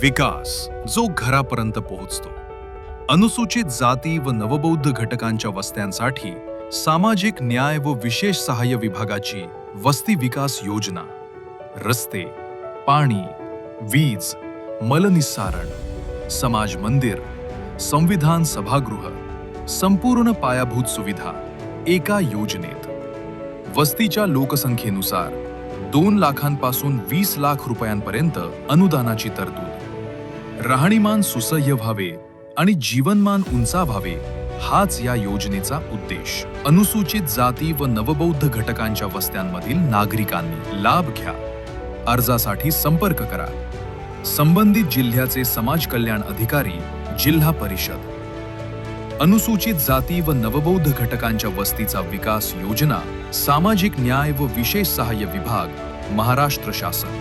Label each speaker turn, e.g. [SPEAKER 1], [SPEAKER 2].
[SPEAKER 1] विकास जो घरापर्यंत पोहोचतो. अनुसूचित जाती व नवबौद्ध घटकांच्या वस्त्यांसाठी सामाजिक न्याय व विशेष सहाय्य विभागाची वस्ती विकास योजना. रस्ते, पाणी, वीज, मलनिस्सारण, समाज मंदिर, संविधान सभागृह, संपूर्ण पायाभूत सुविधा एका योजनेत. वस्तीच्या लोकसंख्येनुसार 2 लाखांपासून 20 लाख रुपयांपर्यंत अनुदानाची तरतूद. राहणीमान सुसह्य व्हावे आणि जीवनमान उंचावावे हाच या योजनेचा उद्देश. अनुसूचित जाती व नवबौद्ध घटकांच्या वस्त्यांमधील नागरिकांनी लाभ घ्या. अर्जासाठी संपर्क करा. संबंधित जिल्ह्याचे समाज कल्याण अधिकारी, जिल्हा परिषद. अनुसूचित जाती व नवबौद्ध घटकांच्या वस्तीचा विकास योजना, सामाजिक न्याय व विशेष सहाय्य विभाग, महाराष्ट्र शासन.